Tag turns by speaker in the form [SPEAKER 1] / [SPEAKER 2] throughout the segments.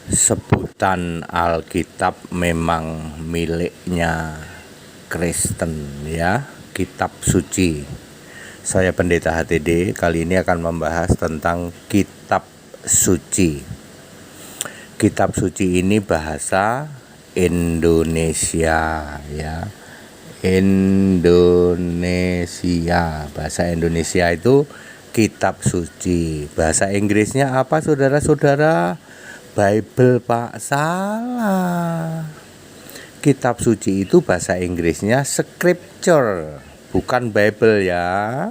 [SPEAKER 1] Sebutan Alkitab memang miliknya Kristen ya, kitab suci. Saya Pendeta HTD kali ini akan membahas tentang kitab suci. Kitab suci ini bahasa Indonesia ya. Indonesia, bahasa Indonesia itu kitab suci. Bahasa Inggrisnya apa saudara-saudara? Bible Pak, salah. Kitab suci itu bahasa Inggrisnya scripture, bukan Bible ya.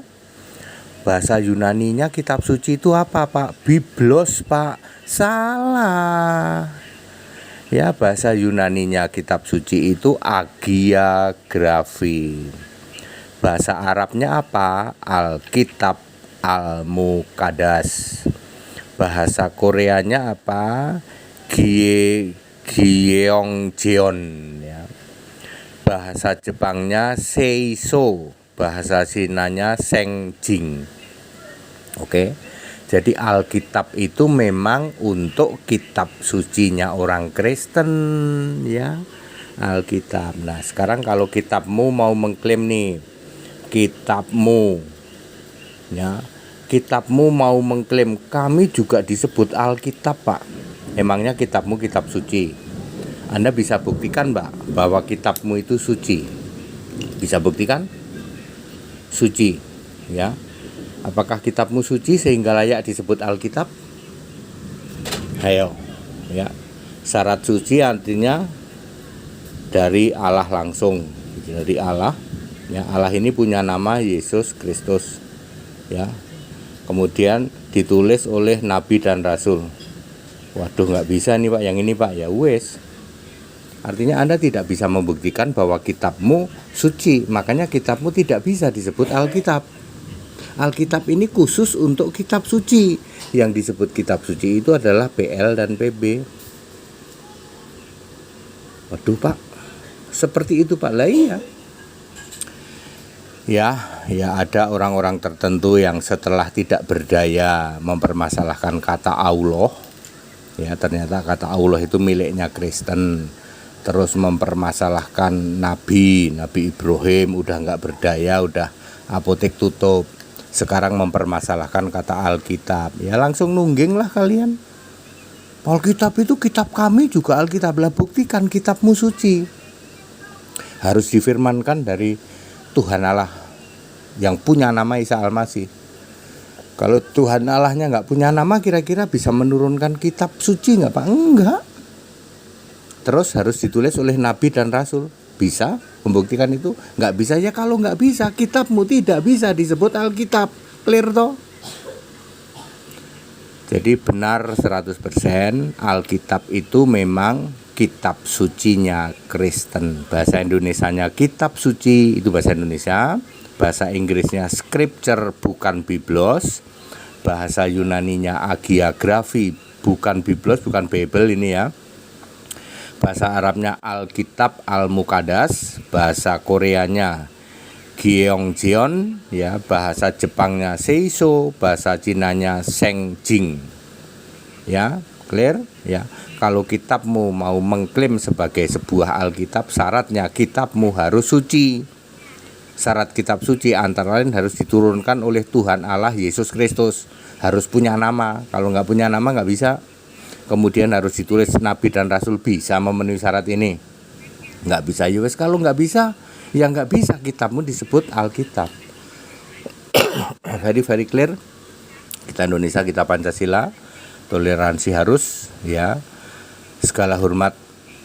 [SPEAKER 1] Bahasa Yunaninya kitab suci itu apa Pak? Biblos Pak, salah. Ya, bahasa Yunaninya kitab suci itu agiagrafi. Bahasa Arabnya apa? Alkitab, Al-Muqaddas. Bahasa Koreanya apa? Gyeongjeon ya. Bahasa Jepangnya Seiso, bahasa Chinanya Sengjing. Oke. Jadi Alkitab itu memang untuk kitab sucinya orang Kristen ya. Alkitab. Nah, sekarang kalau kitabmu mau mengklaim nih, kitabmu ya. Kitabmu mau mengklaim kami juga disebut Alkitab Pak. Emangnya kitabmu kitab suci? Anda bisa buktikan Pak bahwa kitabmu itu suci? Bisa buktikan? Suci ya. Apakah kitabmu suci sehingga layak disebut Alkitab? Ayo ya. Syarat suci artinya dari Allah langsung. Dari Allah ya. Allah ini punya nama Yesus Kristus ya. Kemudian ditulis oleh nabi dan rasul. Waduh, nggak bisa nih Pak, yang ini Pak, ya wes. Artinya Anda tidak bisa membuktikan bahwa kitabmu suci, makanya kitabmu tidak bisa disebut Alkitab. Alkitab ini khusus untuk kitab suci. Yang disebut kitab suci itu adalah PL dan PB. Waduh Pak, seperti itu Pak, lah iya. Ya ada orang-orang tertentu yang setelah tidak berdaya mempermasalahkan kata Allah. Ya, ternyata kata Allah itu miliknya Kristen. Terus mempermasalahkan Nabi Ibrahim udah nggak berdaya, udah apotek tutup. Sekarang mempermasalahkan kata Alkitab. Ya langsung nungging lah kalian. Alkitab itu kitab kami juga Alkitab, lah buktikan kitabmu suci. Harus difirmankan dari Tuhan Allah yang punya nama Isa Al-Masih. Kalau Tuhan Allahnya nggak punya nama, kira-kira bisa menurunkan kitab suci nggak Pak? Enggak. Terus harus ditulis oleh Nabi dan Rasul. Bisa membuktikan itu? Nggak bisa ya. Kalau nggak bisa, kitabmu tidak bisa disebut Alkitab. Clear toh? Jadi benar 100% Alkitab itu memang kitab sucinya Kristen. Bahasa Indonesianya kitab suci, itu bahasa Indonesia. Bahasa Inggrisnya scripture, bukan biblos. Bahasa Yunaninya agiagrafi, bukan biblos, bukan Bible ini ya. Bahasa Arabnya Alkitab, Al-Muqaddas. Bahasa Koreanya Gyeongjeon ya. Bahasa Jepangnya Seiso. Bahasa Cinanya Sengjing ya. Clear ya. Kalau kitabmu mau mengklaim sebagai sebuah Alkitab, syaratnya kitabmu harus suci. Syarat kitab suci antara lain harus diturunkan oleh Tuhan Allah Yesus Kristus. Harus punya nama. Kalau nggak punya nama nggak bisa. Kemudian harus ditulis Nabi dan Rasul, bisa memenuhi syarat ini. Nggak bisa ya wes. Kalau nggak bisa, ya nggak bisa kitabmu disebut Alkitab. Very clear. Kita Indonesia, kita Pancasila. Toleransi harus ya. Segala hormat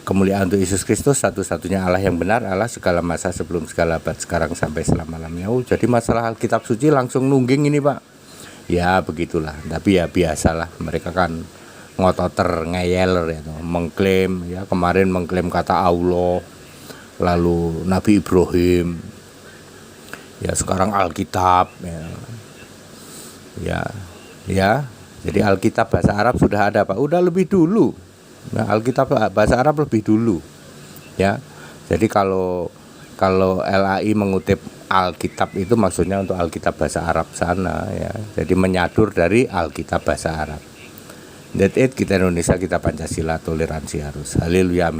[SPEAKER 1] kemuliaan untuk Yesus Kristus, satu-satunya Allah yang benar, Allah segala masa sebelum segala abad, sekarang sampai selama-lamanya. Jadi masalah Alkitab suci langsung nungging ini Pak. Ya begitulah. Tapi ya biasalah, mereka kan ngototer, ngeyel ya, mengklaim ya. Kemarin mengklaim kata Allah, lalu Nabi Ibrahim. Ya sekarang Alkitab ya. Jadi Alkitab bahasa Arab sudah ada Pak, udah lebih dulu. Nah, Alkitab bahasa Arab lebih dulu ya. Jadi kalau LAI mengutip Alkitab itu maksudnya untuk Alkitab bahasa Arab sana ya. Jadi menyadur dari Alkitab bahasa Arab. That's it, kita Indonesia, kita Pancasila, toleransi harus. Haleluya, amin.